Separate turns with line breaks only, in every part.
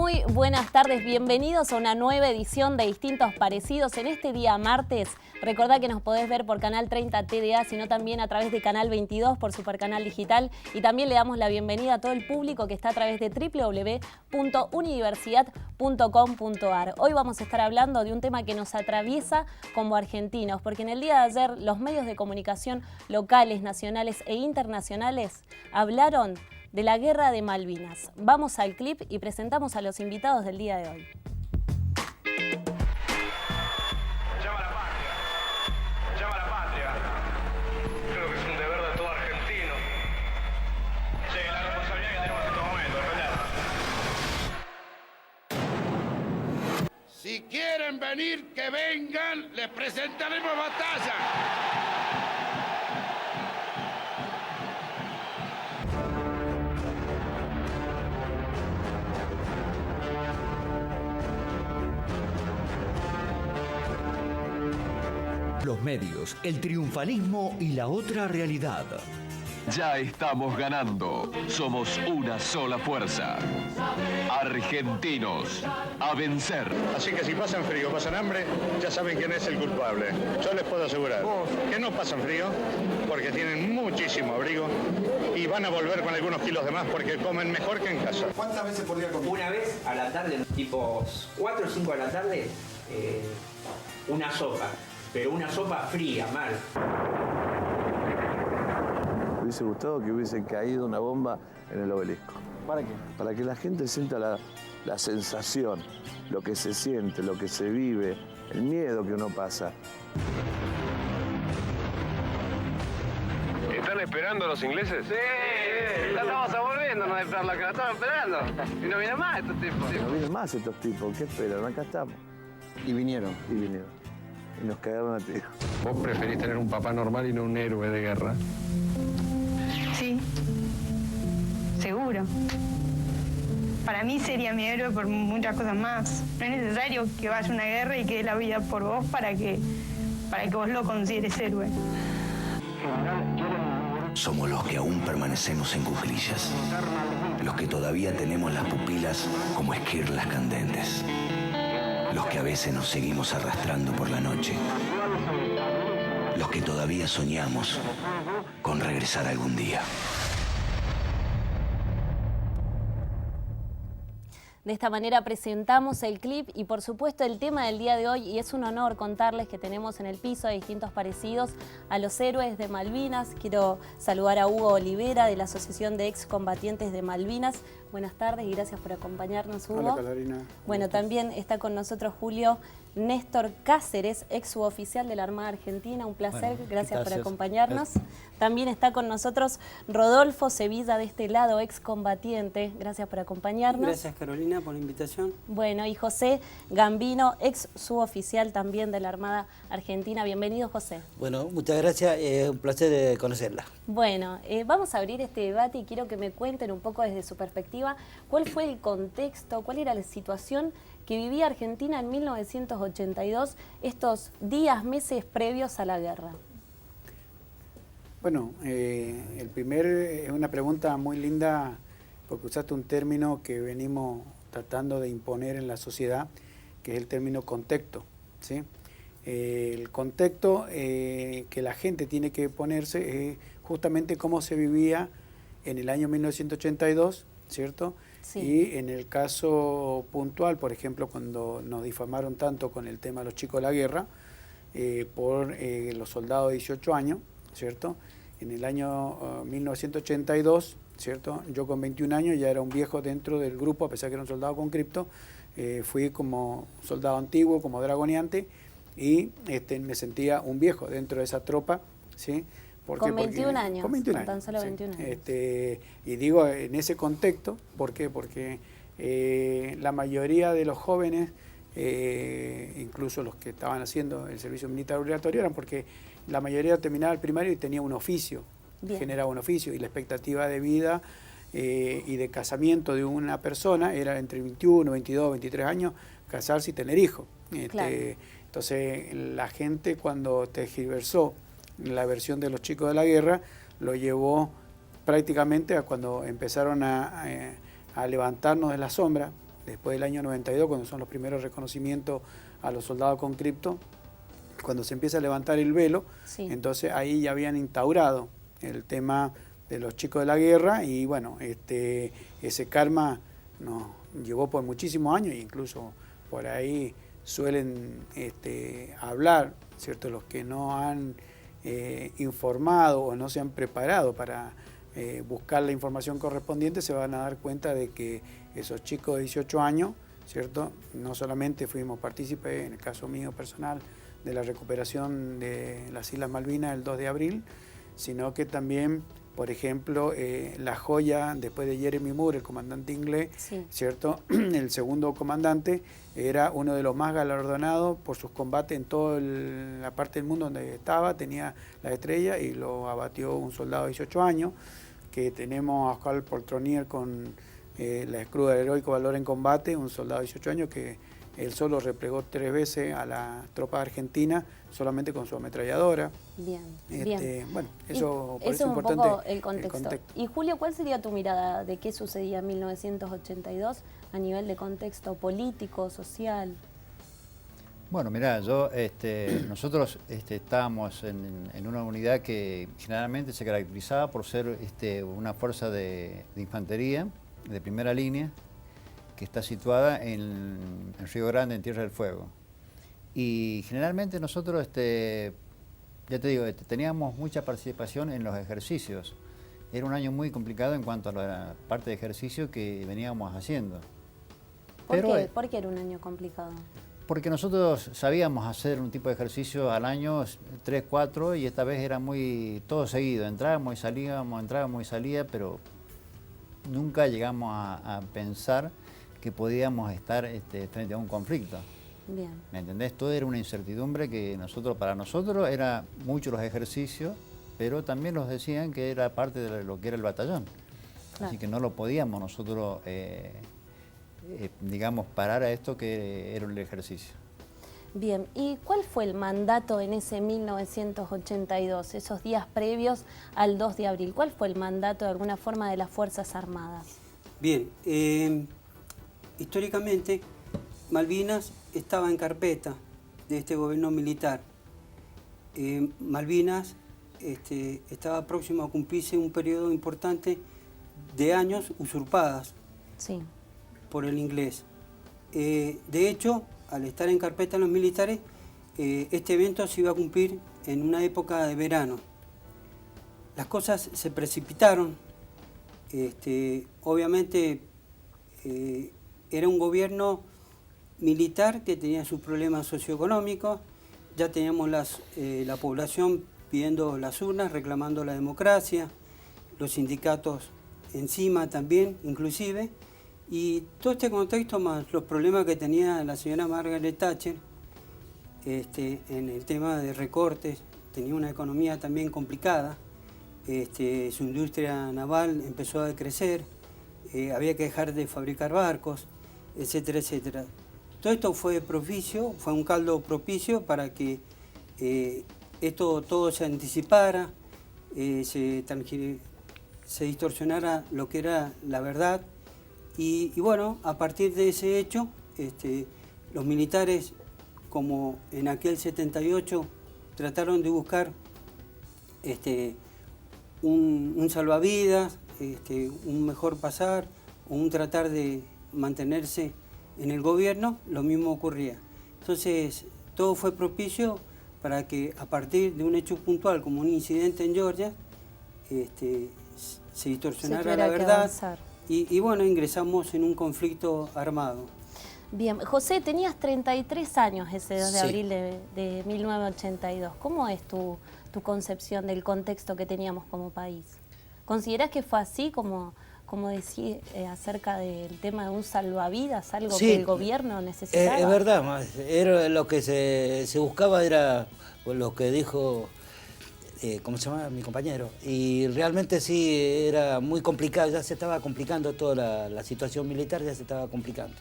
Muy buenas tardes, bienvenidos a una nueva edición de Distintos Parecidos. En este día martes, recordá que nos podés ver por Canal 30 TDA, sino también a través de Canal 22 por Supercanal Digital. Y también le damos la bienvenida a todo el público que está a través de www.universidad.com.ar. Hoy vamos a estar hablando de un tema que nos atraviesa como argentinos, porque en el día de ayer los medios de comunicación locales, nacionales e internacionales hablaron de la Guerra de Malvinas. Vamos al clip y presentamos a los invitados del día de hoy.
Llama a la patria. Llama a la patria. Creo que es un deber de todo argentino. Sí, la responsabilidad que tenemos en estos momentos, ¿verdad?
Si quieren venir, que vengan, les presentaremos batalla.
Los medios, el triunfalismo y la otra realidad.
Ya estamos ganando. Somos una sola fuerza. Argentinos, a vencer.
Así que si pasan frío, pasan hambre, ya saben quién es el culpable. Yo les puedo asegurar que no pasan frío porque tienen muchísimo abrigo y van a volver con algunos kilos de más porque comen mejor que en casa.
¿Cuántas veces por día comen?
Una vez a la tarde, tipo 4 o 5 de la tarde, una sopa. Pero una sopa fría, mal.
Me hubiese gustado que hubiese caído una bomba en el obelisco.
¿Para qué?
Para que la gente sienta la sensación, lo que se siente, lo que se vive, el miedo que uno pasa.
¿Están esperando a los ingleses?
Sí, ya estamos aburriendo, no esperar la que la estaban esperando. Y no vienen más estos tipos.
No vienen más estos tipos, ¿qué esperan? Acá estamos.
Y vinieron.
Y vinieron. Y nos cagaron a tiro.
¿Vos preferís tener un papá normal y no un héroe de guerra?
Sí, seguro. Para mí sería mi héroe por muchas cosas más. No es necesario que vaya a una guerra y que dé la vida por vos para que vos lo consideres héroe.
Somos los que aún permanecemos en cuclillas. Los que todavía tenemos las pupilas como esquirlas candentes. Los que a veces nos seguimos arrastrando por la noche. Los que todavía soñamos con regresar algún día.
De esta manera presentamos el clip y por supuesto el tema del día de hoy, y es un honor contarles que tenemos en el piso de Distintos Parecidos a los héroes de Malvinas. Quiero saludar a Hugo Olivera de la Asociación de Excombatientes de Malvinas. Buenas tardes y gracias por acompañarnos, Hugo.
Hola, Catarina.
Bueno, también está con nosotros Julio Néstor Cáceres, ex suboficial de la Armada Argentina. Un placer, gracias por acompañarnos. También está con nosotros Rodolfo Sevilla de este lado, excombatiente. Gracias por acompañarnos.
Gracias, Carolina, por la invitación.
Bueno, y José Gambino, ex suboficial también de la Armada Argentina. Bienvenido, José.
Bueno, muchas gracias, un placer conocerla.
Bueno, vamos a abrir este debate y quiero que me cuenten un poco desde su perspectiva cuál fue el contexto, cuál era la situación que vivía Argentina en 1982, estos días, meses previos a la guerra.
Bueno, es una pregunta muy linda porque usaste un término que venimos tratando de imponer en la sociedad, que es el término contexto, ¿sí? El contexto que la gente tiene que ponerse es justamente cómo se vivía en el año 1982, ¿cierto? Sí. Y en el caso puntual, por ejemplo, cuando nos difamaron tanto con el tema de los chicos de la guerra, por los soldados de 18 años, ¿cierto? En el año 1982, ¿cierto? Yo con 21 años ya era un viejo dentro del grupo, a pesar que era un soldado con cripto, fui como soldado antiguo, como dragoneante, y me sentía un viejo dentro de esa tropa, ¿sí?
Con 21 años,
con 21
tan
años,
solo
sí.
21 años.
Y digo, en ese contexto, ¿por qué? Porque la mayoría de los jóvenes, incluso los que estaban haciendo el servicio militar obligatorio, eran porque la mayoría terminaba el primario y tenía un oficio, generaba un oficio, y la expectativa de vida y de casamiento de una persona era entre 21, 22, 23 años, casarse y tener hijos.
Claro.
Entonces, la gente cuando tergiversó la versión de los chicos de la guerra, lo llevó prácticamente a cuando empezaron a levantarnos de la sombra, después del año 92, cuando son los primeros reconocimientos a los soldados con cripto, cuando se empieza a levantar el velo,
Sí.
entonces ahí ya habían instaurado el tema de los chicos de la guerra y bueno, ese karma nos llevó por muchísimos años e incluso por ahí suelen hablar, ¿cierto? Los que no han informado o no se han preparado para buscar la información correspondiente se van a dar cuenta de que esos chicos de 18 años, ¿cierto? No solamente fuimos partícipes, en el caso mío personal, de la recuperación de las Islas Malvinas el 2 de abril, sino que también, por ejemplo, la joya después de Jeremy Moore, el comandante inglés,
Sí.
¿cierto? El segundo comandante era uno de los más galardonados por sus combates en toda la parte del mundo donde estaba, tenía la estrella y lo abatió un soldado de 18 años, que tenemos a Oscar Poltronier con la Cruz del Heroico Valor en Combate, un soldado de 18 años que él solo replegó 3 veces a la tropa argentina solamente con su ametralladora.
Bien, bien.
Bueno, eso por
es un
importante
poco el contexto. Y Julio, ¿cuál sería tu mirada de qué sucedía en 1982 a nivel de contexto político, social?
Bueno, mirá, nosotros estábamos en una unidad que generalmente se caracterizaba por ser una fuerza de infantería de primera línea, que está situada en Río Grande, en Tierra del Fuego. Y generalmente nosotros, ya te digo, teníamos mucha participación en los ejercicios. Era un año muy complicado en cuanto a la parte de ejercicio que veníamos haciendo.
¿Por qué era un año complicado?
Porque nosotros sabíamos hacer un tipo de ejercicio al año, 3, 4, y esta vez era todo seguido. Entrábamos y salía, pero nunca llegamos a pensar que podíamos estar frente a un conflicto.
Bien.
¿Me entendés? Todo era una incertidumbre que para nosotros era mucho los ejercicios, pero también nos decían que era parte de lo que era el batallón.
Claro.
Así que no lo podíamos nosotros, digamos, parar a esto que era el ejercicio.
Bien, ¿y cuál fue el mandato en ese 1982, esos días previos al 2 de abril? ¿Cuál fue el mandato de alguna forma de las Fuerzas Armadas?
Bien, históricamente Malvinas estaba en carpeta de este gobierno militar. Malvinas estaba próximo a cumplirse un periodo importante de años usurpadas
Sí.
por el inglés. De hecho, al estar en carpeta los militares, este evento se iba a cumplir en una época de verano. Las cosas se precipitaron. Obviamente era un gobierno militar que tenía sus problemas socioeconómicos, ya teníamos la población pidiendo las urnas, reclamando la democracia, los sindicatos encima también, inclusive, y todo este contexto más los problemas que tenía la señora Margaret Thatcher en el tema de recortes, tenía una economía también complicada, su industria naval empezó a decrecer, había que dejar de fabricar barcos, etcétera, etcétera. Todo esto fue propicio, fue un caldo propicio para que esto todo se anticipara, se distorsionara lo que era la verdad. Y bueno, a partir de ese hecho, los militares, como en aquel 78, trataron de buscar un salvavidas, un mejor pasar, o un tratar de mantenerse en el gobierno, lo mismo ocurría. Entonces, todo fue propicio para que a partir de un hecho puntual, como un incidente en Georgia, se distorsionara la verdad y bueno, ingresamos en un conflicto armado.
Bien, José, tenías 33 años ese 2 de
Sí.
abril de 1982. ¿Cómo es tu concepción del contexto que teníamos como país? ¿Considerás que fue así como decís acerca del tema de un salvavidas, algo
Sí,
que el gobierno necesitaba?
Es verdad, era lo que se buscaba era lo que dijo, ¿cómo se llama? Mi compañero. Y realmente sí, era muy complicado, ya se estaba complicando toda la situación militar, ya se estaba complicando.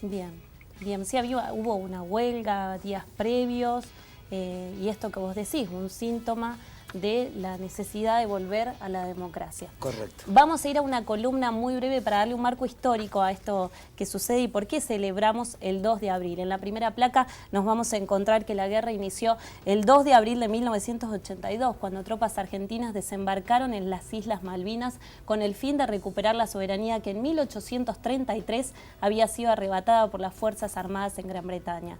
Bien, bien. Sí, hubo una huelga días previos y esto que vos decís, un síntoma de la necesidad de volver a la democracia.
Correcto.
Vamos a ir a una columna muy breve para darle un marco histórico a esto que sucede y por qué celebramos el 2 de abril. En la primera placa nos vamos a encontrar que la guerra inició el 2 de abril de 1982, cuando tropas argentinas desembarcaron en las Islas Malvinas con el fin de recuperar la soberanía que en 1833 había sido arrebatada por las Fuerzas Armadas en Gran Bretaña.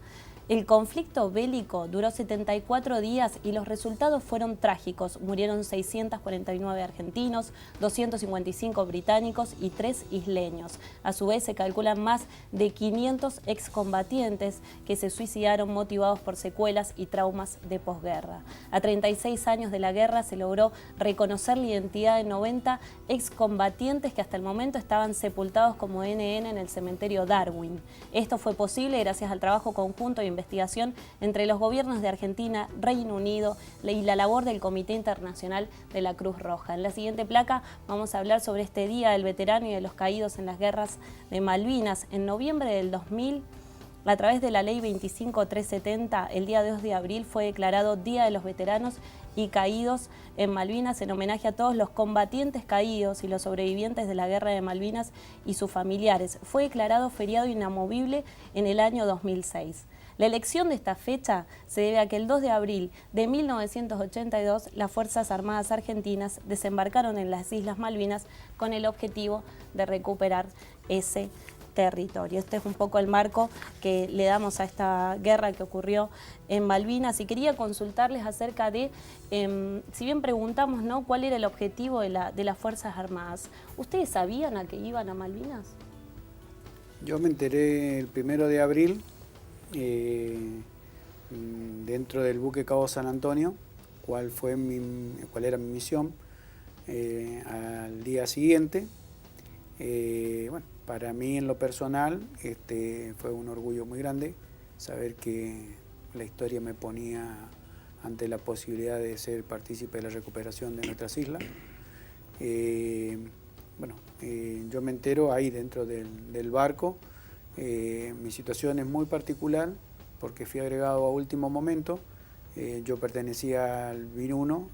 El conflicto bélico duró 74 días y los resultados fueron trágicos. Murieron 649 argentinos, 255 británicos y 3 isleños. A su vez, se calculan más de 500 excombatientes que se suicidaron motivados por secuelas y traumas de posguerra. A 36 años de la guerra se logró reconocer la identidad de 90 excombatientes que hasta el momento estaban sepultados como NN en el cementerio Darwin. Esto fue posible gracias al trabajo conjunto y investigación entre los gobiernos de Argentina, Reino Unido y la labor del Comité Internacional de la Cruz Roja. En la siguiente placa vamos a hablar sobre este Día del Veterano y de los caídos en las guerras de Malvinas. En noviembre del 2000, a través de la Ley 25370, el día 2 de abril fue declarado Día de los Veteranos y Caídos en Malvinas en homenaje a todos los combatientes caídos y los sobrevivientes de la Guerra de Malvinas y sus familiares. Fue declarado feriado inamovible en el año 2006. La elección de esta fecha se debe a que el 2 de abril de 1982 las Fuerzas Armadas Argentinas desembarcaron en las Islas Malvinas con el objetivo de recuperar ese territorio. Este es un poco el marco que le damos a esta guerra que ocurrió en Malvinas y quería consultarles acerca de, si bien preguntamos, ¿no?, cuál era el objetivo de las Fuerzas Armadas. ¿Ustedes sabían a qué iban a Malvinas?
Yo me enteré el 1 de abril dentro del buque Cabo San Antonio, cuál era mi misión al día siguiente. Bueno, para mí en lo personal fue un orgullo muy grande saber que la historia me ponía ante la posibilidad de ser partícipe de la recuperación de nuestras islas. Bueno, yo me entero ahí dentro del barco. Mi situación es muy particular porque fui agregado a último momento. Yo pertenecía al BIN 1,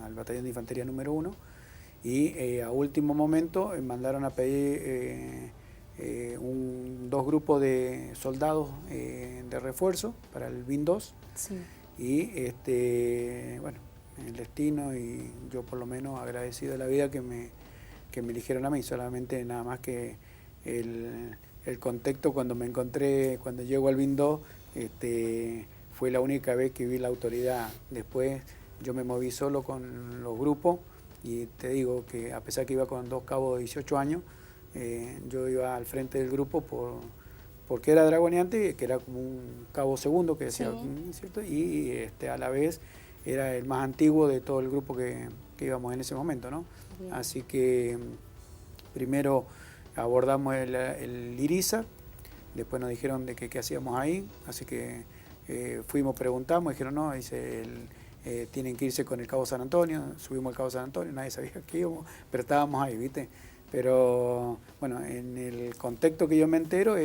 al Batallón de Infantería número 1, y a último momento mandaron a pedir dos grupos de soldados de refuerzo para el BIN 2.
Sí.
Y bueno, el destino y yo por lo menos agradecido de la vida que me eligieron a mí, solamente nada más que el contexto cuando me encontré, cuando llego al BIN 2, fue la única vez que vi la autoridad. Después yo me moví solo con los grupos y te digo que a pesar que iba con 2 cabos de 18 años, yo iba al frente del grupo porque era dragoneante, que era como un cabo segundo que decía, sí, ¿cierto? Y a la vez era el más antiguo de todo el grupo que íbamos en ese momento, ¿no? Bien. Así que primero abordamos el Irizar, después nos dijeron de qué hacíamos ahí, así que fuimos, preguntamos, dijeron no, dice tienen que irse con el Cabo San Antonio, subimos el Cabo San Antonio, nadie sabía que íbamos, pero estábamos ahí, ¿viste? Pero bueno, en el contexto que yo me entero,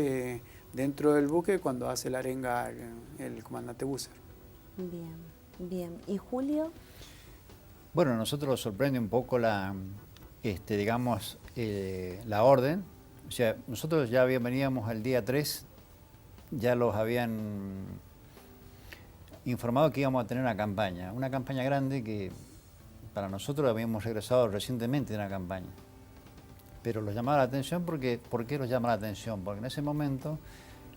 dentro del buque cuando hace la arenga el comandante Busser.
Bien, bien. ¿Y Julio?
Bueno, a nosotros nos sorprende un poco digamos, la orden. O sea, nosotros ya veníamos al día 3, ya los habían informado que íbamos a tener una campaña grande que para nosotros habíamos regresado recientemente de una campaña. Pero los llamaba la atención porque, ¿por qué los llama la atención? Porque en ese momento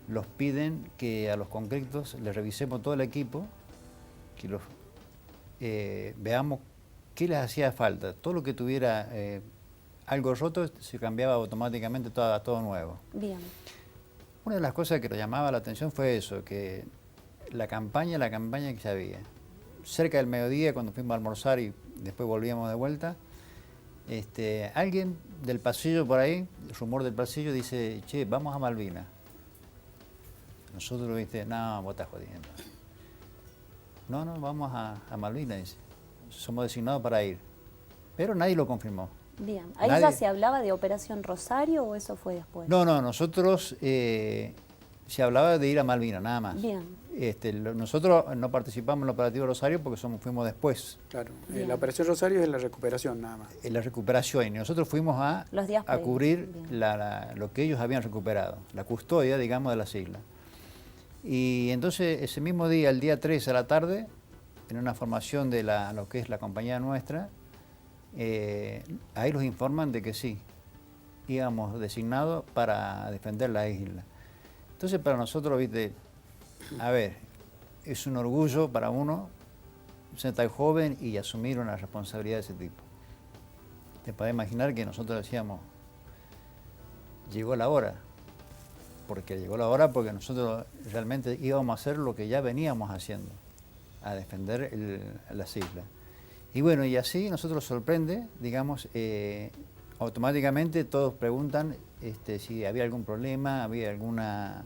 los piden que a los concretos les revisemos todo el equipo, que los veamos qué les hacía falta. Todo lo que tuviera algo roto se cambiaba automáticamente a todo nuevo.
Bien.
Una de las cosas que nos llamaba la atención fue eso, que la campaña que se había. Cerca del mediodía, cuando fuimos a almorzar y después volvíamos de vuelta, alguien del pasillo por ahí, el rumor del pasillo, dice, che, vamos a Malvinas. Nosotros, viste, no, vos estás jodiendo. No, vamos a Malvinas, dice. Somos designados para ir. Pero nadie lo confirmó.
Bien. ¿Ahí ya se hablaba de Operación Rosario o eso fue después?
No, nosotros se hablaba de ir a Malvinas, nada más.
Bien.
Nosotros no participamos en el operativo Rosario porque fuimos después.
Claro, la operación Rosario es la recuperación nada más.
La recuperación, y nosotros fuimos a cubrir lo que ellos habían recuperado, la custodia, digamos, de las islas. Y entonces ese mismo día, el día 3 a la tarde, en una formación de lo que es la compañía nuestra, ahí los informan de que sí, íbamos designados para defender la isla. Entonces para nosotros, viste, a ver, es un orgullo para uno ser tan joven y asumir una responsabilidad de ese tipo. Te podés imaginar que nosotros decíamos, llegó la hora, porque nosotros realmente íbamos a hacer lo que ya veníamos haciendo, a defender las islas. Y bueno, y así nosotros sorprende, digamos, automáticamente todos preguntan si había algún problema, había alguna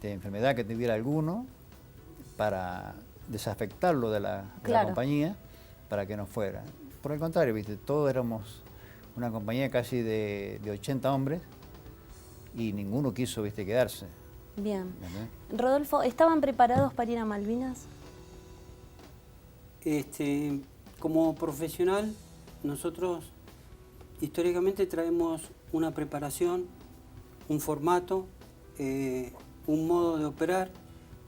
enfermedad que tuviera alguno, para desafectarlo de la compañía, para que no fuera. Por el contrario, ¿viste? Todos éramos una compañía casi de 80 hombres y ninguno quiso, ¿viste?, quedarse.
Bien. Rodolfo, ¿estaban preparados para ir a Malvinas?
Como profesional, nosotros históricamente traemos una preparación, un formato, un modo de operar,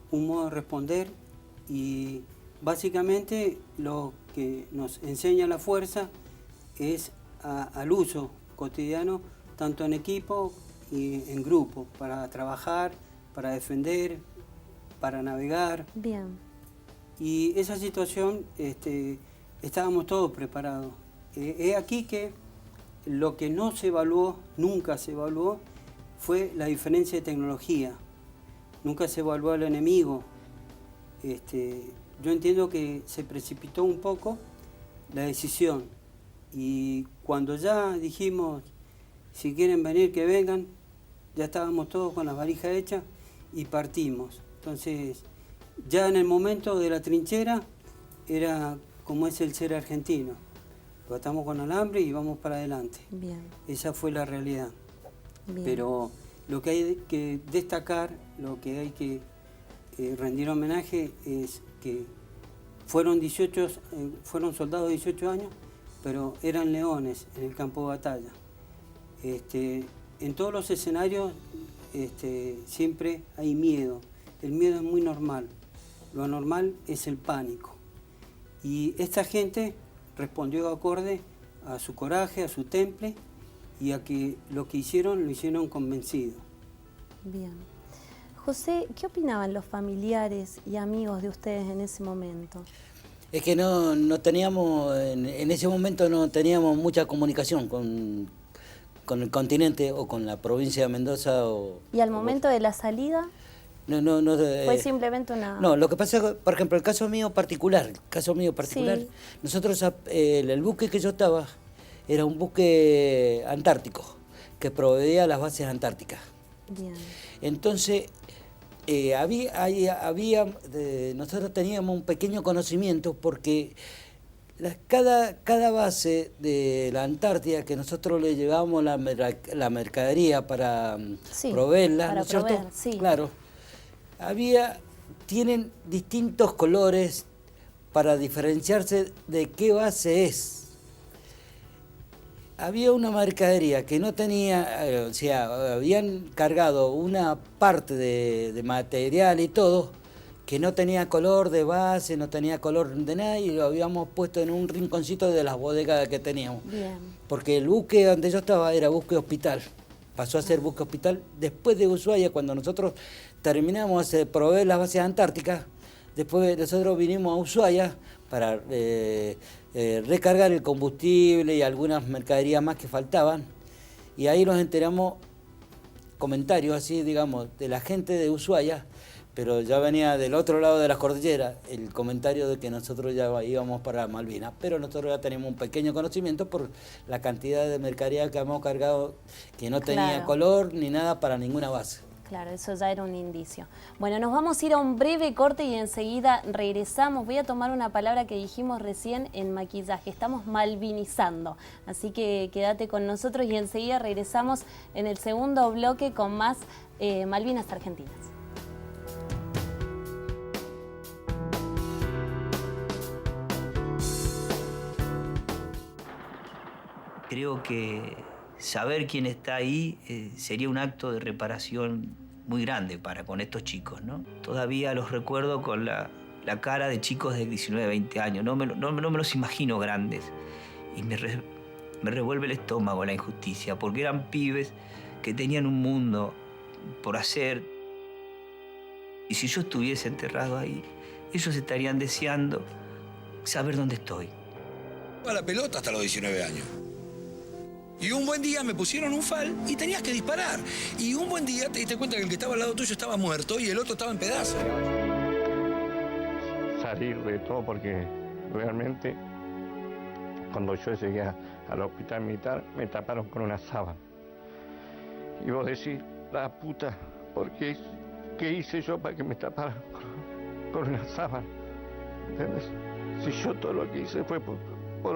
un modo de responder, y básicamente lo que nos enseña la fuerza es al uso cotidiano, tanto en equipo y en grupo, para trabajar, para defender, para navegar.
Bien.
Y esa situación estábamos todos preparados. Es aquí que lo que no se evaluó, nunca se evaluó, fue la diferencia de tecnología. Nunca se evaluó al enemigo. Yo entiendo que se precipitó un poco la decisión. Y cuando ya dijimos, si quieren venir, que vengan, ya estábamos todos con las valijas hechas y partimos. Entonces, ya en el momento de la trinchera, era como es el ser argentino. Lo atamos con alambre y vamos para adelante.
Bien.
Esa fue la realidad.
Bien.
Pero lo que hay que destacar, lo que hay que rendir homenaje es que fueron soldados de 18 años, pero eran leones en el campo de batalla. En todos los escenarios siempre hay miedo. El miedo es muy normal. Lo anormal es el pánico. Y esta gente respondió acorde a su coraje, a su temple, y a que lo que hicieron, lo hicieron convencidos.
Bien. José, ¿qué opinaban los familiares y amigos de ustedes en ese momento?
Es que no teníamos, en ese momento no teníamos mucha comunicación con el continente o con la provincia de Mendoza.
¿Y al momento de la salida?
No,
fue simplemente una...
No, lo que pasa es que, por ejemplo, el caso mío particular,
sí.
Nosotros, el buque que yo estaba era un buque antártico que proveía las bases antárticas.
Bien.
Entonces, nosotros teníamos un pequeño conocimiento porque cada base de la Antártida que nosotros le llevábamos la mercadería para proveerla,
para
¿no es cierto?
proveer, sí.
Claro. Tienen distintos colores para diferenciarse de qué base es. Había una mercadería que no tenía, habían cargado una parte de material y todo, que no tenía color de base, no tenía color de nada, y lo habíamos puesto en un rinconcito de las bodegas que teníamos.
Bien.
Porque el buque donde yo estaba era buque hospital. Pasó a ser buque hospital después de Ushuaia, cuando nosotros terminamos de proveer las bases antárticas. Después nosotros vinimos a Ushuaia para recargar el combustible y algunas mercaderías más que faltaban. Y ahí nos enteramos comentarios así, digamos, de la gente de Ushuaia, pero ya venía del otro lado de las cordilleras el comentario de que nosotros ya íbamos para Malvinas, pero nosotros ya teníamos un pequeño conocimiento por la cantidad de mercadería que habíamos cargado, que no tenía color ni nada para ninguna base.
Claro, eso ya era un indicio. Bueno, nos vamos a ir a un breve corte y enseguida regresamos. Voy a tomar una palabra que dijimos recién en maquillaje. Estamos malvinizando. Así que quédate con nosotros y enseguida regresamos en el segundo bloque con más Malvinas Argentinas.
Creo que saber quién está ahí sería un acto de reparación muy grande con estos chicos, ¿no? Todavía los recuerdo con la cara de chicos de 19, 20 años. No me los imagino grandes. Y me revuelve el estómago la injusticia, porque eran pibes que tenían un mundo por hacer. Y si yo estuviese enterrado ahí, ellos estarían deseando saber dónde estoy.
A la pelota hasta los 19 años. Y un buen día me pusieron un fal y tenías que disparar. Y un buen día te diste cuenta que el que estaba al lado tuyo estaba muerto y el otro estaba en pedazos.
Salir de todo porque realmente cuando yo llegué al hospital militar me taparon con una sábana. Y vos decís, la puta, ¿por qué? ¿Qué hice yo para que me taparan con una sábana? ¿Entendés? Si yo todo lo que hice fue por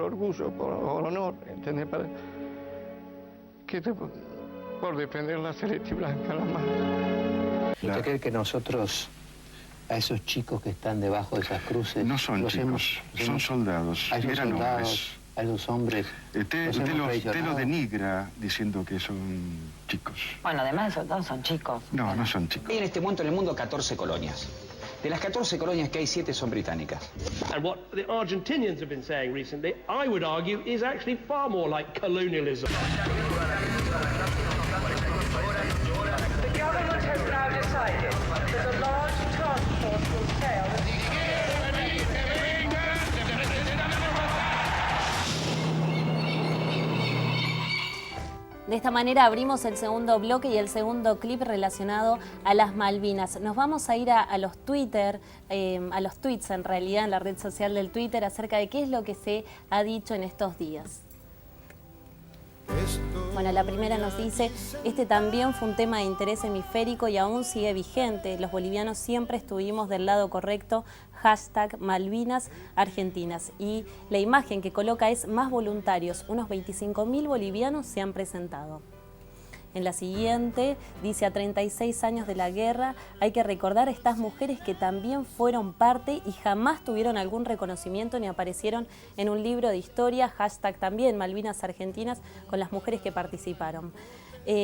orgullo, por honor, ¿entendés? Por defender la celeste y blanca, la madre.
¿Usted cree que nosotros, a esos chicos que están debajo de esas cruces...
No son chicos, son soldados, eran hombres.
A esos hombres...
Usted los denigra diciendo que son chicos.
Bueno, además esos dos son chicos.
No, no son chicos.
Hay en este momento en el mundo 14 colonias. De las 14 colonias que hay, 7 son británicas.
And what the Argentinians have been saying recently, I would argue, is actually far more like colonialism.
The government has now decided that a large task force will sail.
De esta manera abrimos el segundo bloque y el segundo clip relacionado a las Malvinas. Nos vamos a ir a los Twitter, a los tweets en realidad, en la red social del Twitter, acerca de qué es lo que se ha dicho en estos días. Bueno, la primera nos dice, este también fue un tema de interés hemisférico y aún sigue vigente. Los bolivianos siempre estuvimos del lado correcto, hashtag Malvinas Argentinas. Y la imagen que coloca es más voluntarios, unos 25.000 bolivianos se han presentado. En la siguiente dice, a 36 años de la guerra hay que recordar a estas mujeres que también fueron parte y jamás tuvieron algún reconocimiento ni aparecieron en un libro de historia, hashtag también Malvinas Argentinas, con las mujeres que participaron.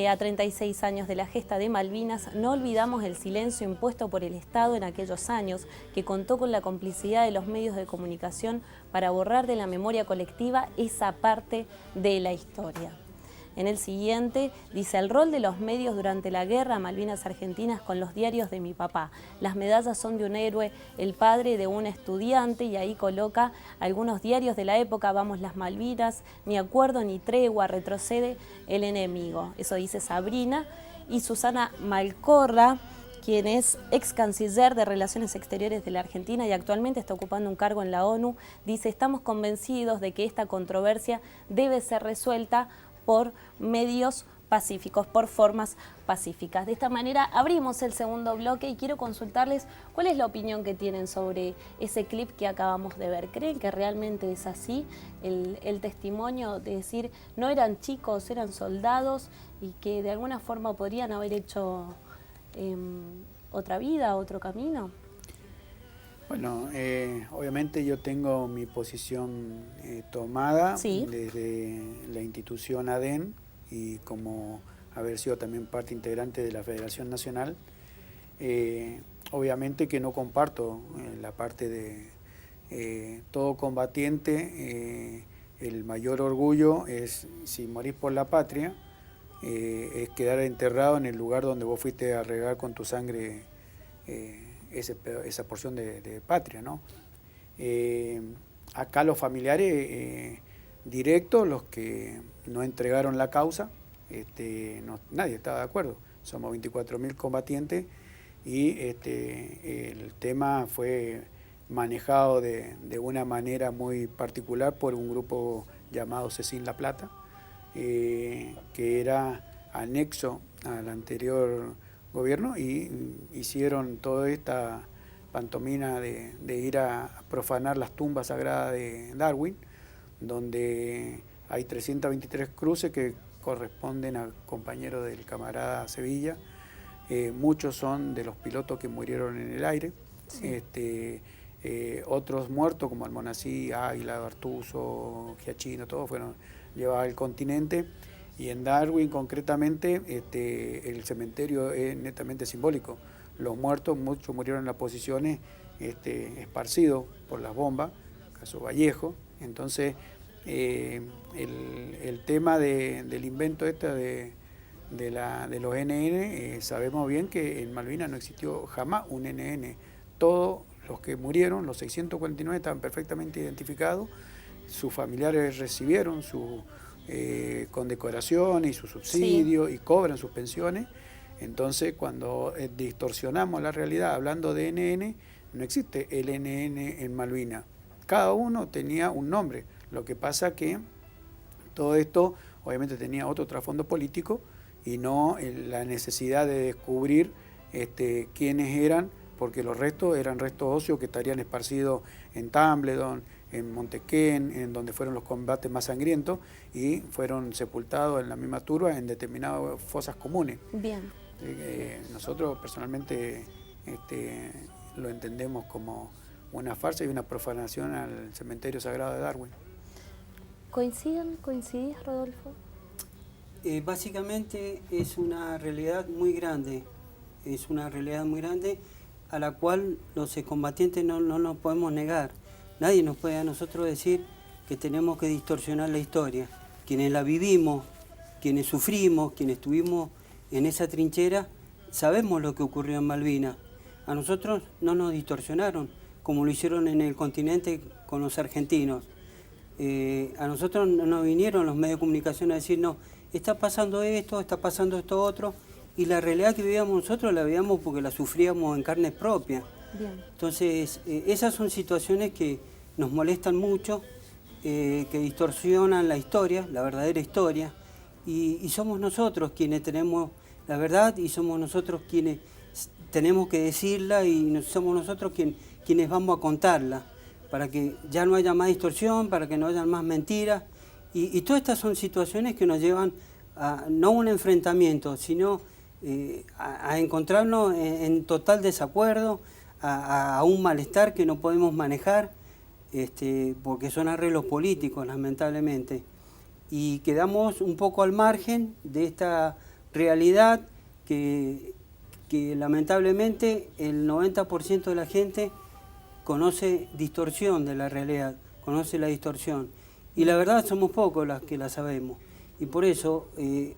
A 36 años de la gesta de Malvinas, no olvidamos el silencio impuesto por el Estado en aquellos años, que contó con la complicidad de los medios de comunicación para borrar de la memoria colectiva esa parte de la historia. En el siguiente dice, el rol de los medios durante la guerra Malvinas Argentinas con los diarios de mi papá. Las medallas son de un héroe, el padre de un estudiante, y ahí coloca algunos diarios de la época, vamos las Malvinas, ni acuerdo ni tregua, retrocede el enemigo. Eso dice Sabrina. Y Susana Malcorra, quien es ex canciller de Relaciones Exteriores de la Argentina y actualmente está ocupando un cargo en la ONU, dice, estamos convencidos de que esta controversia debe ser resuelta por medios pacíficos, por formas pacíficas. De esta manera abrimos el segundo bloque y quiero consultarles cuál es la opinión que tienen sobre ese clip que acabamos de ver. ¿Creen que realmente es así el testimonio de decir no eran chicos, eran soldados y que de alguna forma podrían haber hecho otra vida, otro camino?
Bueno, obviamente yo tengo mi posición tomada desde la institución ADEN y como haber sido también parte integrante de la Federación Nacional. Obviamente que no comparto la parte de todo combatiente, el mayor orgullo es, si morís por la patria, es quedar enterrado en el lugar donde vos fuiste a regar con tu sangre esa porción de patria, ¿no? Acá los familiares directos, los que no entregaron la causa, nadie estaba de acuerdo. Somos 24.000 combatientes y el tema fue manejado de una manera muy particular por un grupo llamado Cecín La Plata, que era anexo al anterior gobierno y hicieron toda esta pantomima de ir a profanar las tumbas sagradas de Darwin, donde hay 323 cruces que corresponden a compañeros del camarada Sevilla. Muchos son de los pilotos que murieron en el aire. Sí. Otros muertos como Almonací, Águila, Bartuso, Giachino, todos fueron llevados al continente. Y en Darwin concretamente el cementerio es netamente simbólico. Los muertos, muchos murieron en las posiciones esparcidos por las bombas, caso Vallejo. Entonces el tema del invento de los NN, sabemos bien que en Malvinas no existió jamás un NN. Todos los que murieron, los 649, estaban perfectamente identificados, sus familiares recibieron su condecoración y su subsidio, sí, y cobran sus pensiones. Entonces, cuando distorsionamos la realidad hablando de NN, no existe el NN en Malvinas. Cada uno tenía un nombre. Lo que pasa que todo esto obviamente tenía otro trasfondo político y no la necesidad de descubrir quiénes eran, porque los restos eran restos óseos que estarían esparcidos en Tambledon, en Montequén, en donde fueron los combates más sangrientos, y fueron sepultados en la misma turba en determinadas fosas comunes.
Bien.
Nosotros personalmente lo entendemos como una farsa y una profanación al cementerio sagrado de Darwin.
¿Coincidís, Rodolfo?
Básicamente es una realidad muy grande, a la cual los excombatientes no nos podemos negar. Nadie nos puede a nosotros decir que tenemos que distorsionar la historia. Quienes la vivimos, quienes sufrimos, quienes estuvimos en esa trinchera, sabemos lo que ocurrió en Malvinas. A nosotros no nos distorsionaron, como lo hicieron en el continente con los argentinos. A nosotros no nos vinieron los medios de comunicación a decir, no, está pasando esto otro, y la realidad que vivíamos nosotros la vivíamos porque la sufríamos en carne propia.
Bien.
Entonces, esas son situaciones que nos molestan mucho, que distorsionan la historia, la verdadera historia, y somos nosotros quienes tenemos la verdad y somos nosotros quienes tenemos que decirla y somos nosotros quienes vamos a contarla, para que ya no haya más distorsión, para que no haya más mentiras, y todas estas son situaciones que nos llevan a no un enfrentamiento, sino a encontrarnos en total desacuerdo, a un malestar que no podemos manejar, porque son arreglos políticos, lamentablemente. Y quedamos un poco al margen de esta realidad que lamentablemente el 90% de la gente conoce distorsión de la realidad, conoce la distorsión. Y la verdad somos pocos las que la sabemos. Y por eso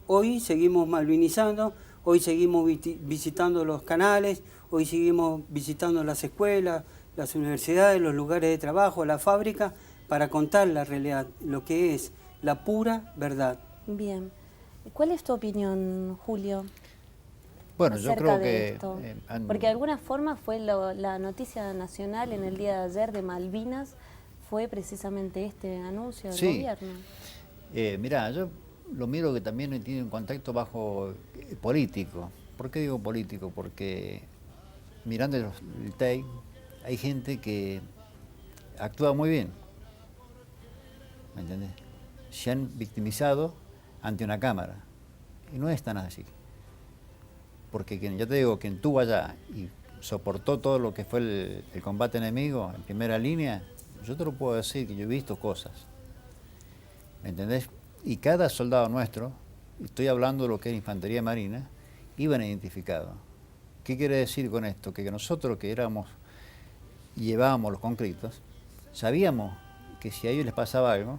hoy seguimos malvinizando, hoy seguimos visitando los canales, hoy seguimos visitando las escuelas, las universidades, los lugares de trabajo, la fábrica, para contar la realidad, lo que es la pura verdad.
Bien. ¿Cuál es tu opinión, Julio?
Bueno, yo creo que...
Porque de alguna forma fue la noticia nacional en el día de ayer de Malvinas, fue precisamente este anuncio del gobierno.
Mirá, yo lo miro que también tiene un contexto bajo político. ¿Por qué digo político? Porque mirando el TEI hay gente que actúa muy bien, ¿me entendés? Se han victimizado ante una cámara y no es tan así. Porque ya te digo, quien estuvo allá y soportó todo lo que fue el combate enemigo en primera línea, yo te lo puedo decir que yo he visto cosas, ¿me entendés? Y cada soldado nuestro, estoy hablando de lo que es infantería marina, iban identificados. ¿Qué quiere decir con esto? Que nosotros que llevábamos los conscriptos, sabíamos que si a ellos les pasaba algo,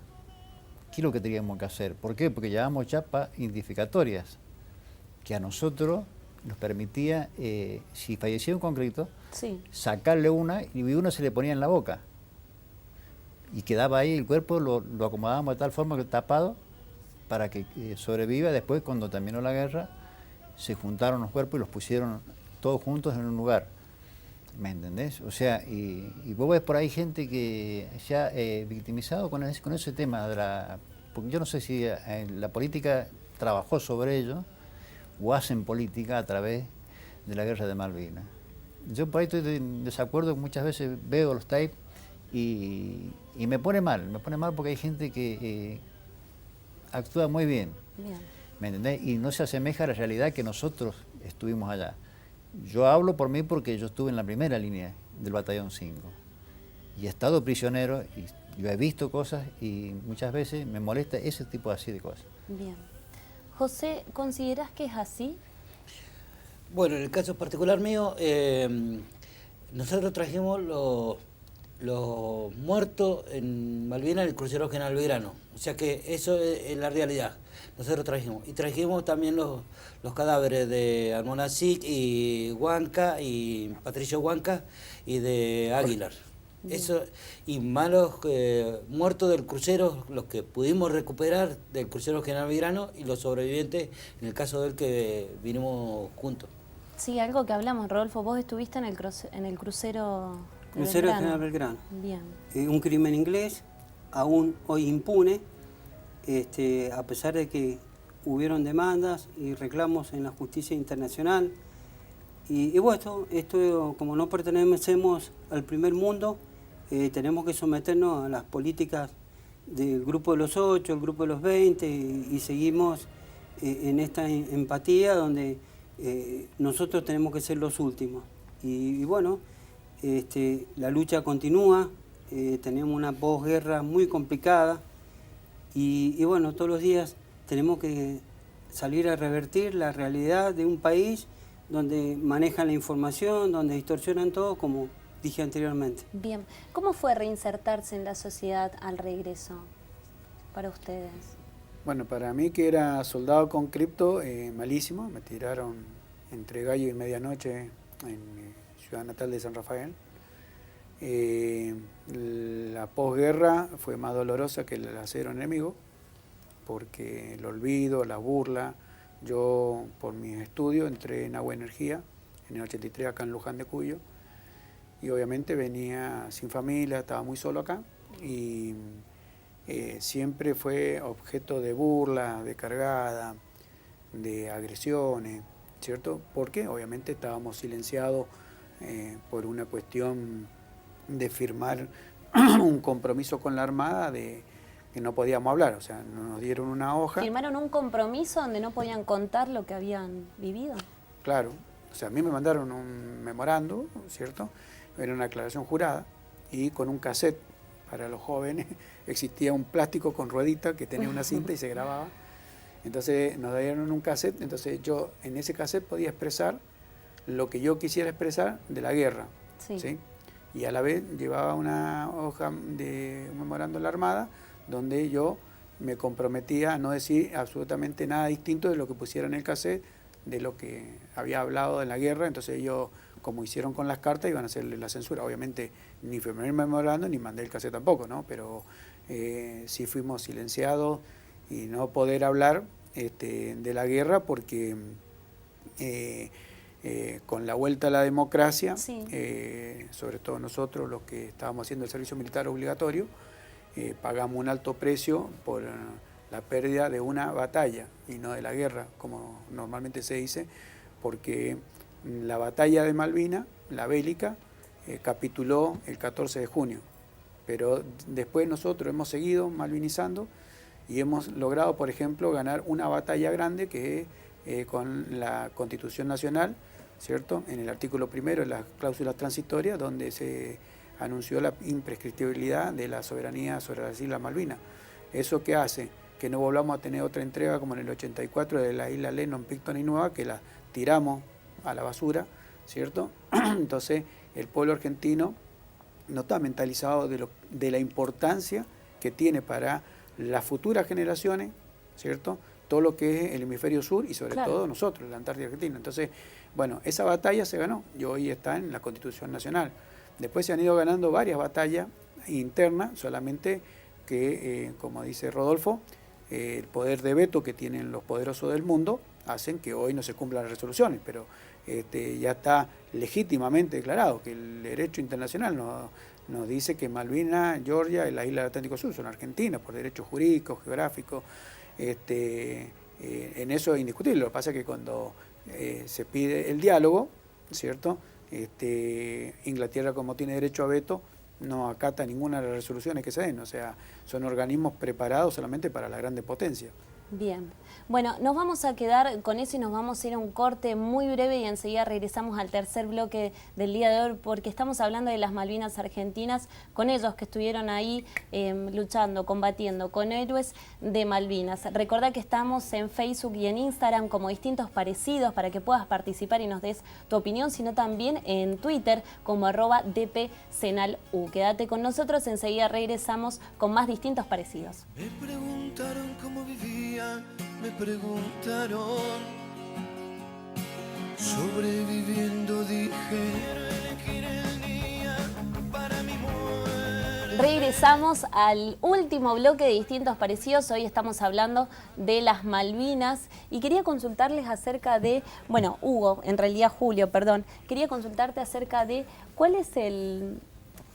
¿qué es lo que teníamos que hacer? ¿Por qué? Porque llevábamos chapas identificatorias, que a nosotros nos permitía, si fallecía un conscripto, sacarle una y una se le ponía en la boca. Y quedaba ahí el cuerpo, lo acomodábamos de tal forma que tapado para que sobreviva. Después, cuando terminó la guerra, se juntaron los cuerpos y los pusieron todos juntos en un lugar. ¿Me entendés? O sea, y vos ves por ahí gente que se ha victimizado con ese tema de porque yo no sé si la política trabajó sobre ello o hacen política a través de la guerra de Malvinas. Yo por ahí estoy en desacuerdo, muchas veces veo los tapes y me pone mal porque hay gente que actúa muy bien, ¿me entendés? Y no se asemeja a la realidad que nosotros estuvimos allá. Yo hablo por mí porque yo estuve en la primera línea del Batallón 5 y he estado prisionero y yo he visto cosas y muchas veces me molesta ese tipo así de cosas.
Bien. José, ¿considerás que es así?
Bueno, en el caso particular mío, nosotros trajimos los muertos en Malvinas en el crucero General Belgrano. O sea que eso es la realidad. Nosotros trajimos. Y trajimos también los cadáveres de Almonacic y Huanca, y Patricio Huanca, y de Aguilar. Eso, y malos muertos del crucero, los que pudimos recuperar del crucero General Belgrano, y los sobrevivientes, en el caso del que vinimos juntos.
Sí, algo que hablamos, Rodolfo, vos estuviste en el crucero de
Crucero
Belgrano.
General Belgrano.
Bien.
Un crimen inglés, aún hoy impune, a pesar de que hubieron demandas y reclamos en la justicia internacional. Y bueno, esto como no pertenecemos al primer mundo, tenemos que someternos a las políticas del Grupo de los 8, el Grupo de los 20, y seguimos en esta empatía donde nosotros tenemos que ser los últimos. Y bueno, la lucha continúa, tenemos una posguerra muy complicada y bueno, todos los días tenemos que salir a revertir la realidad de un país donde manejan la información, donde distorsionan todo, como dije anteriormente.
Bien. ¿Cómo fue reinsertarse en la sociedad al regreso para ustedes?
Bueno, para mí que era soldado con cripto, malísimo. Me tiraron entre gallo y medianoche en mi ciudad natal de San Rafael. La posguerra fue más dolorosa que el acero enemigo, porque el olvido, la burla. Yo, por mis estudios, entré en Agua Energía en el 83 acá en Luján de Cuyo, y obviamente venía sin familia, estaba muy solo acá, y siempre fue objeto de burla, de cargada, de agresiones, ¿cierto? Porque obviamente estábamos silenciados por una cuestión de firmar un compromiso con la Armada de que no podíamos hablar, o sea, nos dieron una hoja.
¿Firmaron un compromiso donde no podían contar lo que habían vivido?
Claro, o sea, a mí me mandaron un memorando, ¿cierto? Era una aclaración jurada, y con un cassette para los jóvenes existía un plástico con ruedita que tenía una cinta y se grababa. Entonces nos dieron un cassette, entonces yo en ese cassette podía expresar lo que yo quisiera expresar de la guerra, ¿sí? Y a la vez llevaba una hoja de un memorando de la Armada donde yo me comprometía a no decir absolutamente nada distinto de lo que pusiera en el cassette, de lo que había hablado en la guerra. Entonces ellos, como hicieron con las cartas, iban a hacerle la censura. Obviamente ni firmé el memorando ni mandé el cassette tampoco, ¿no? Pero sí fuimos silenciados y no poder hablar de la guerra porque con la vuelta a la democracia, sobre todo nosotros los que estábamos haciendo el servicio militar obligatorio, pagamos un alto precio por la pérdida de una batalla y no de la guerra, como normalmente se dice, porque la batalla de Malvinas, la bélica, capituló el 14 de junio, pero después nosotros hemos seguido malvinizando y hemos logrado, por ejemplo, ganar una batalla grande que es con la Constitución Nacional, ¿cierto? En el artículo primero de las cláusulas transitorias, donde se anunció la imprescriptibilidad de la soberanía sobre las Islas Malvinas. ¿Eso qué hace? Que no volvamos a tener otra entrega como en el 84 de la isla Lennon, Picton y Nueva, que la tiramos a la basura, ¿cierto? Entonces el pueblo argentino no está mentalizado de la importancia que tiene para las futuras generaciones, ¿cierto? Todo lo que es el hemisferio sur y sobre todo nosotros, la Antártida Argentina. Entonces, bueno, esa batalla se ganó y hoy está en la Constitución Nacional. Después se han ido ganando varias batallas internas, solamente que, como dice Rodolfo, el poder de veto que tienen los poderosos del mundo hacen que hoy no se cumplan las resoluciones, pero ya está legítimamente declarado que el derecho internacional nos dice que Malvinas, Georgia y la isla del Atlántico Sur son argentinas por derechos jurídicos, geográficos. En eso es indiscutible. Lo que pasa es que cuando se pide el diálogo, ¿cierto? Inglaterra, como tiene derecho a veto, no acata ninguna de las resoluciones que se den, o sea, son organismos preparados solamente para las grandes potencias.
Bien. Bueno, nos vamos a quedar con eso y nos vamos a ir a un corte muy breve y enseguida regresamos al tercer bloque del día de hoy porque estamos hablando de las Malvinas argentinas, con ellos que estuvieron ahí luchando, combatiendo, con héroes de Malvinas. Recordá que estamos en Facebook y en Instagram como Distintos Parecidos para que puedas participar y nos des tu opinión, sino también en Twitter como @dpsenalu. Quédate con nosotros, enseguida regresamos con más Distintos Parecidos.
Me preguntaron cómo vivía, me preguntaron, sobreviviendo dije, quiero elegir el día para mi muerte.
Regresamos al último bloque de Distintos Parecidos. Hoy estamos hablando de las Malvinas y quería consultarles acerca de, bueno, Hugo, en realidad Julio, perdón, quería consultarte acerca de cuál es de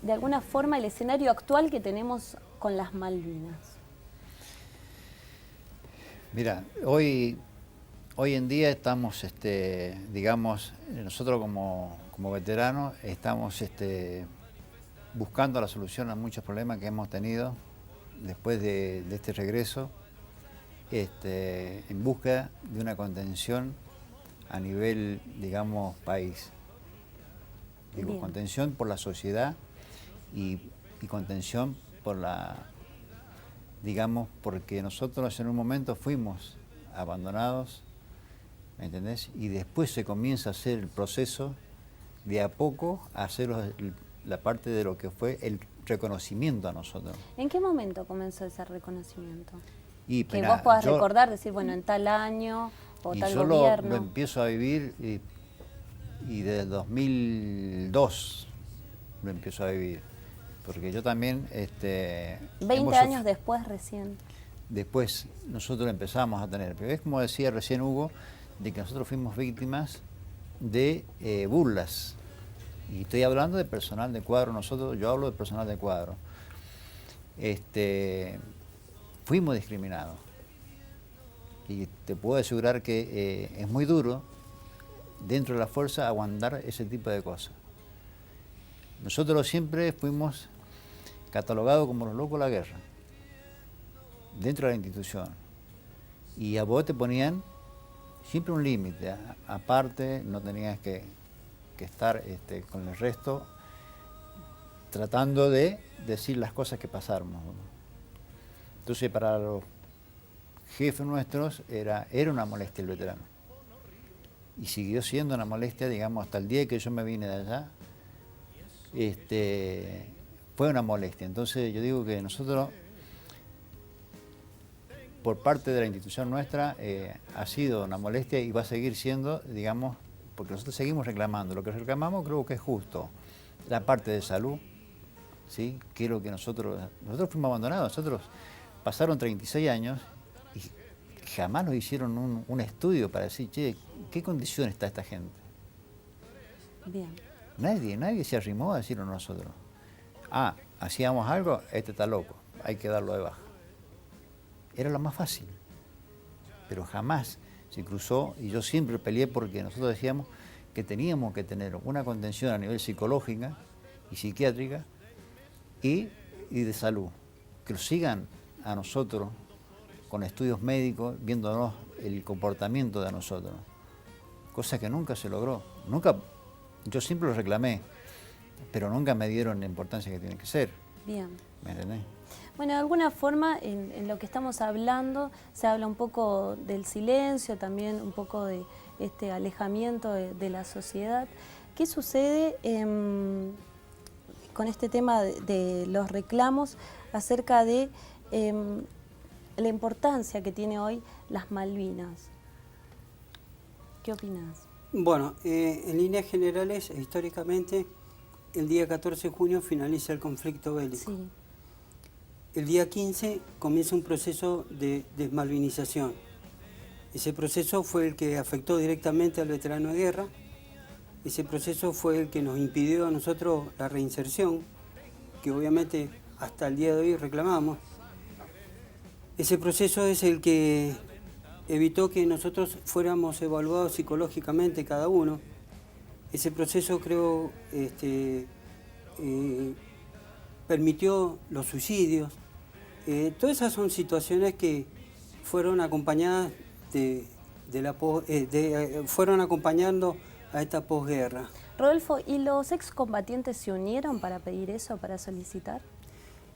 alguna forma el escenario actual que tenemos con las Malvinas.
Mira, hoy en día estamos, digamos, nosotros como veteranos estamos buscando la solución a muchos problemas que hemos tenido después de este regreso, en busca de una contención a nivel, digamos, país. Digo,
Bien.
Contención por la sociedad y contención por digamos, porque nosotros en un momento fuimos abandonados, ¿me entendés? Y después se comienza a hacer el proceso de a poco, a hacer la parte de lo que fue el reconocimiento a nosotros.
¿En qué momento comenzó ese reconocimiento?
Y,
que
mirá,
vos puedas recordar, decir, bueno, en tal año o tal
yo
gobierno.
lo empiezo a vivir y desde el 2002 lo empiezo a vivir. Porque yo también...
20 años después recién.
Después nosotros empezamos a tener, pero es como decía recién Hugo, de que nosotros fuimos víctimas de burlas. Y estoy hablando de personal de cuadro, yo hablo de personal de cuadro. Fuimos discriminados. Y te puedo asegurar que es muy duro dentro de la fuerza aguantar ese tipo de cosas. Nosotros siempre fuimos catalogados como los locos de la guerra, dentro de la institución. Y a vos te ponían siempre un límite. Aparte, no tenías que estar con el resto tratando de decir las cosas que pasaron. Entonces, para los jefes nuestros era una molestia el veterano. Y siguió siendo una molestia, digamos, hasta el día que yo me vine de allá. Fue una molestia. Entonces yo digo que nosotros, por parte de la institución nuestra, ha sido una molestia y va a seguir siendo, digamos, porque nosotros seguimos reclamando. Lo que reclamamos creo que es justo. La parte de salud, ¿sí? Que es lo que nosotros fuimos abandonados. Nosotros pasaron 36 años y jamás nos hicieron un estudio para decir, che, ¿qué condición está esta gente?
Bien.
Nadie se arrimó a decirlo a nosotros. Hacíamos algo, este está loco, hay que darlo de baja. Era lo más fácil, pero jamás se cruzó, y yo siempre peleé porque nosotros decíamos que teníamos que tener una contención a nivel psicológica y psiquiátrica y de salud, que lo sigan a nosotros con estudios médicos, viéndonos el comportamiento de nosotros, cosa que nunca se logró. Yo siempre lo reclamé, pero nunca me dieron la importancia que tiene que ser.
Bien.
¿Me entendés?
Bueno, de alguna forma, en lo que estamos hablando, se habla un poco del silencio, también un poco de este alejamiento de la sociedad. ¿Qué sucede con este tema de los reclamos acerca de la importancia que tiene hoy las Malvinas? ¿Qué opinás?
Bueno, en líneas generales, históricamente, el día 14 de junio finaliza el conflicto bélico.
Sí.
El día 15 comienza un proceso de desmalvinización. Ese proceso fue el que afectó directamente al veterano de guerra. Ese proceso fue el que nos impidió a nosotros la reinserción, que obviamente hasta el día de hoy reclamamos. Ese proceso es el que evitó que nosotros fuéramos evaluados psicológicamente cada uno. Ese proceso creo permitió los suicidios. Todas esas son situaciones que fueron acompañadas fueron acompañando a esta posguerra.
Rodolfo, ¿y los excombatientes se unieron para pedir eso, para solicitar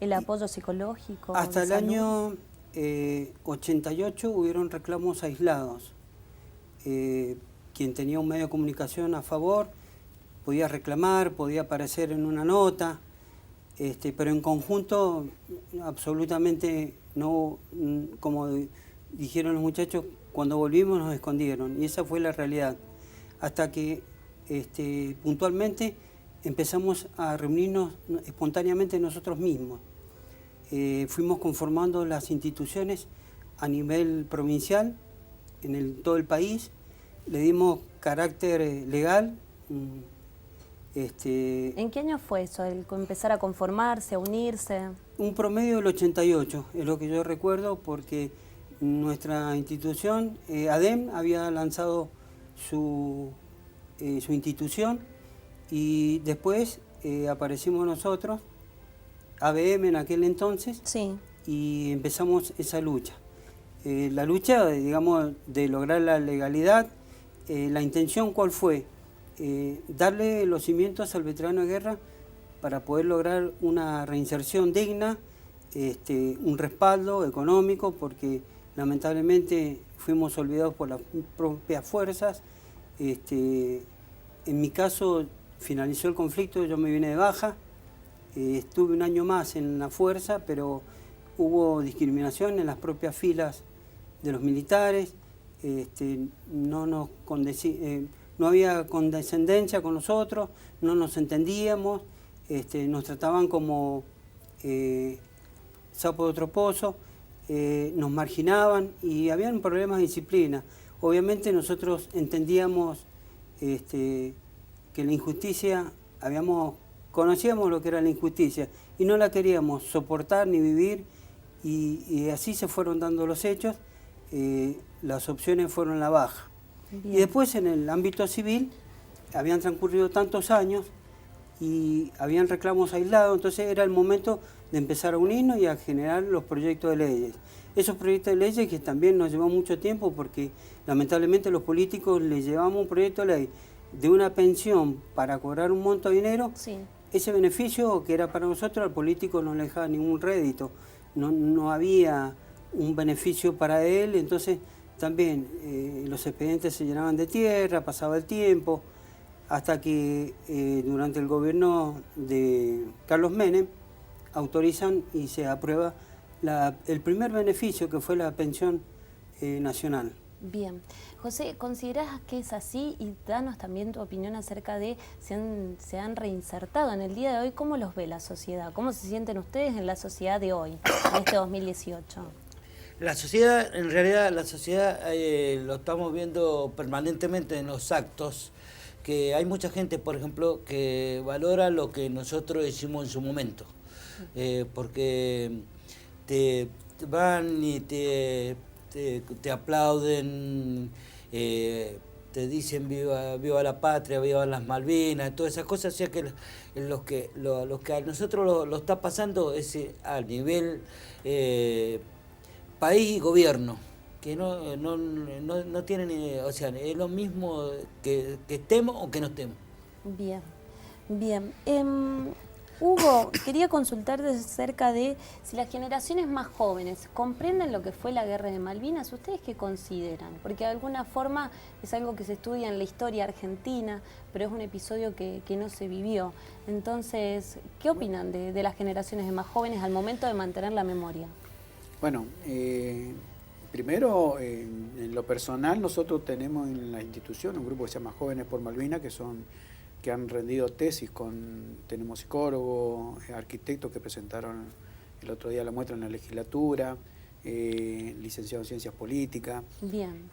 el apoyo psicológico?
Hasta el
salud?
año 88 hubieron reclamos aislados. Quien tenía un medio de comunicación a favor podía reclamar, podía aparecer en una nota, pero en conjunto absolutamente no, como dijeron los muchachos, cuando volvimos nos escondieron, y esa fue la realidad. Hasta que puntualmente empezamos a reunirnos espontáneamente nosotros mismos. Fuimos conformando las instituciones a nivel provincial, todo el país, le dimos carácter legal.
¿En qué año fue eso, el empezar a conformarse, a unirse?
Un promedio del 88, es lo que yo recuerdo, porque nuestra institución, ADEM, había lanzado su institución, y después aparecimos nosotros, ABM en aquel entonces,
sí,
y empezamos esa lucha. La lucha, digamos, de lograr la legalidad. La intención, ¿cuál fue? Darle los cimientos al veterano de guerra para poder lograr una reinserción digna, un respaldo económico, porque lamentablemente fuimos olvidados por las propias fuerzas. En mi caso finalizó el conflicto, yo me vine de baja, estuve un año más en la fuerza, pero hubo discriminación en las propias filas de los militares, no había condescendencia con nosotros, no nos entendíamos, nos trataban como sapo de otro pozo, nos marginaban y habían problemas de disciplina. Obviamente nosotros entendíamos que la injusticia, conocíamos lo que era la injusticia y no la queríamos soportar ni vivir, y así se fueron dando los hechos. Las opciones fueron la baja. Bien. Y después en el ámbito civil habían transcurrido tantos años y habían reclamos aislados, entonces era el momento de empezar a unirnos y a generar los proyectos de leyes. Esos proyectos de leyes que también nos llevó mucho tiempo, porque lamentablemente los políticos les llevamos un proyecto de ley de una pensión para cobrar un monto de dinero. Sí. Ese beneficio que era para nosotros, al político no le dejaba ningún rédito, no había un beneficio para él, entonces también los expedientes se llenaban de tierra, pasaba el tiempo, hasta que durante el gobierno de Carlos Menem autorizan y se aprueba el primer beneficio, que fue la pensión nacional.
Bien. José, ¿considerás que es así? Y danos también tu opinión acerca de se han reinsertado en el día de hoy. ¿Cómo los ve la sociedad? ¿Cómo se sienten ustedes en la sociedad de hoy, en este 2018?
La sociedad, en realidad, lo estamos viendo permanentemente en los actos, que hay mucha gente, por ejemplo, que valora lo que nosotros hicimos en su momento, porque te van y te aplauden, te dicen viva la patria, viva las Malvinas, todas esas cosas. O sea que lo que a nosotros lo está pasando es a nivel país y gobierno, que no tienen, o sea, es lo mismo que estemos o que no estemos.
Bien, bien. Hugo, quería consultarte acerca de si las generaciones más jóvenes comprenden lo que fue la Guerra de Malvinas. ¿Ustedes qué consideran? Porque de alguna forma es algo que se estudia en la historia argentina, pero es un episodio que no se vivió. Entonces, ¿qué opinan de las generaciones más jóvenes al momento de mantener la memoria?
Bueno, primero, en lo personal, nosotros tenemos en la institución un grupo que se llama Jóvenes por Malvinas, que han rendido tesis tenemos psicólogos, arquitectos que presentaron el otro día la muestra en la legislatura, licenciados en Ciencias Políticas.
Bien.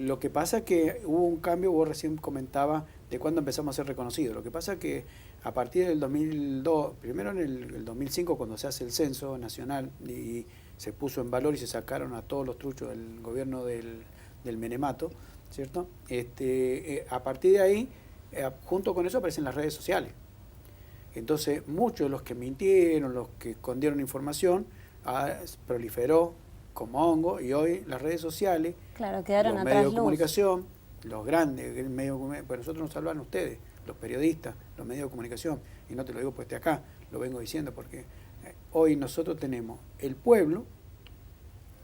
Lo que pasa es que hubo un cambio, vos recién comentabas, de cuándo empezamos a ser reconocidos. Lo que pasa es que a partir del 2002, primero en el 2005, cuando se hace el censo nacional, y se puso en valor y se sacaron a todos los truchos del gobierno del Menemato, ¿cierto? A partir de ahí, junto con eso aparecen las redes sociales. Entonces, muchos de los que mintieron, los que escondieron información, proliferó como hongo, y hoy las redes sociales,
claro, quedaron
los
atrás
medios de
luz.
Comunicación, los grandes medios de comunicación, pues nosotros nos hablan ustedes, los periodistas, los medios de comunicación, y no te lo digo porque esté acá, lo vengo diciendo porque hoy nosotros tenemos el pueblo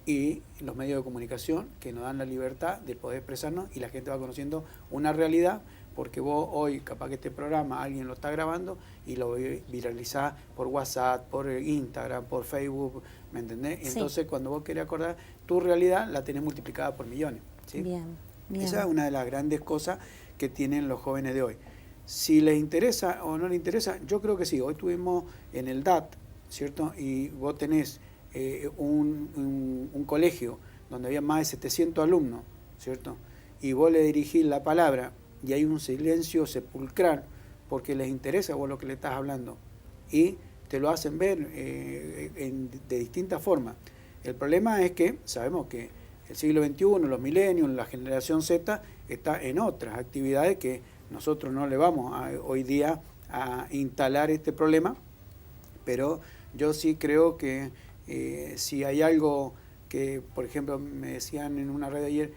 y los medios de comunicación que nos dan la libertad de poder expresarnos, y la gente va conociendo una realidad, porque vos hoy, capaz que este programa alguien lo está grabando y lo viralizás por WhatsApp, por Instagram, por Facebook, ¿me entendés?
Sí.
Entonces, cuando vos querés acordar, tu realidad la tenés multiplicada por millones, ¿sí?
Bien, bien.
Esa es una de las grandes cosas que tienen los jóvenes de hoy. Si les interesa o no les interesa, yo creo que sí. Hoy tuvimos en el DAT, ¿cierto? Y vos tenés un colegio donde había más de 700 alumnos, ¿cierto? Y vos le dirigís la palabra y hay un silencio sepulcral porque les interesa vos lo que le estás hablando y te lo hacen ver de distintas formas. El problema es que sabemos que el siglo XXI, los millennials, la generación Z está en otras actividades que nosotros no le vamos hoy día a instalar este problema, pero yo sí creo que si hay algo que, por ejemplo, me decían en una red ayer,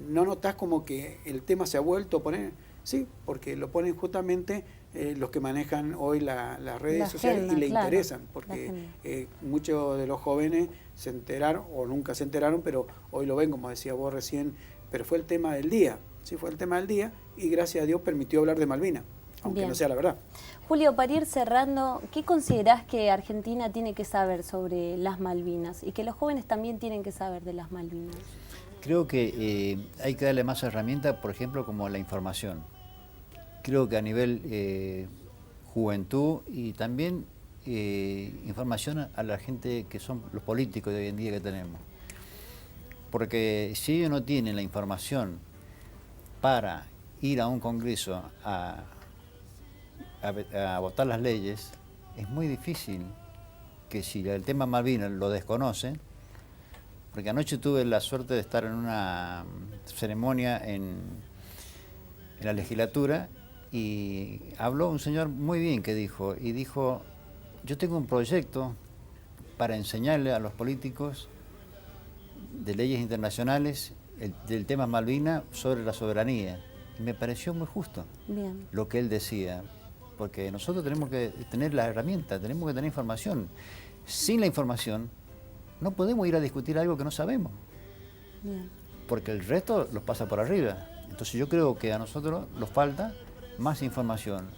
¿no notás como que el tema se ha vuelto a poner? Sí, porque lo ponen justamente los que manejan hoy las redes sociales y le interesan, porque muchos de los jóvenes se enteraron, o nunca se enteraron, pero hoy lo ven, como decía vos recién, pero fue el tema del día, sí, fue el tema del día, y gracias a Dios permitió hablar de Malvinas, aunque no sea la verdad.
Julio, para ir cerrando, ¿qué considerás que Argentina tiene que saber sobre las Malvinas y que los jóvenes también tienen que saber de las Malvinas?
Creo que hay que darle más herramientas, por ejemplo, como la información. Creo que a nivel juventud y también información a la gente que son los políticos de hoy en día que tenemos. Porque si ellos no tienen la información para ir a un congreso a votar las leyes, es muy difícil que si el tema Malvinas lo desconocen, porque anoche tuve la suerte de estar en una ceremonia en la legislatura y habló un señor muy bien que dijo, yo tengo un proyecto para enseñarle a los políticos de leyes internacionales del tema Malvinas sobre la soberanía. Y me pareció muy justo lo que él decía, porque nosotros tenemos que tener las herramientas, tenemos que tener información. Sin la información no podemos ir a discutir algo que no sabemos, porque el resto los pasa por arriba. Entonces yo creo que a nosotros nos falta más información,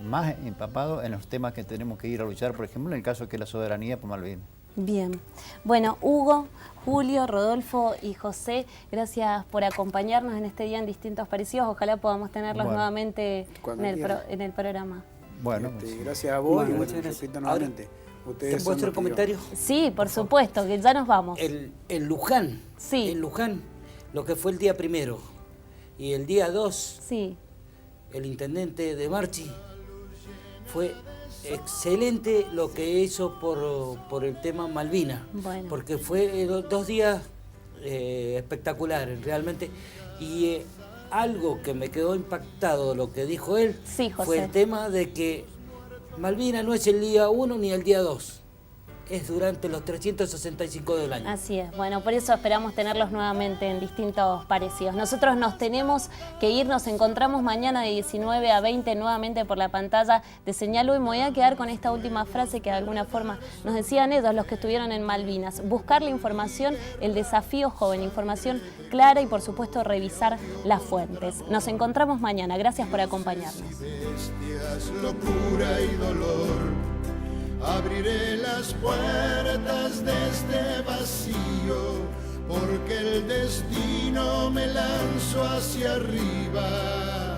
más empapado en los temas que tenemos que ir a luchar, por ejemplo, en el caso que es la soberanía por Malvinas.
Bien. Bueno, Hugo, Julio, Rodolfo y José, gracias por acompañarnos en este día en Distintos Parecidos. Ojalá podamos tenerlos nuevamente en el programa.
Bueno,
gracias a vos y
muchas gracias.
Nuevamente.
¿Te puedo hacer un comentario?
Sí, por supuesto, que ya nos vamos.
En Luján,
sí.
En Luján, lo que fue el día 1 y el día 2,
sí.
El intendente de Marchi fue excelente lo que hizo por el tema Malvinas, porque fue 2 días espectaculares realmente, y algo que me quedó impactado lo que dijo él fue el tema de que Malvinas no es el día 1 ni el día 2, es durante los 365 del año.
Así es, bueno, por eso esperamos tenerlos nuevamente en Distintos Parecidos. Nosotros nos tenemos que ir, nos encontramos mañana de 19 a 20 nuevamente por la pantalla de Señal U, y me voy a quedar con esta última frase que de alguna forma nos decían ellos, los que estuvieron en Malvinas: buscar la información, el desafío joven, información clara y por supuesto revisar las fuentes. Nos encontramos mañana, gracias por acompañarnos.
Locura y dolor, abriré las puertas de este vacío, porque el destino me lanzó hacia arriba.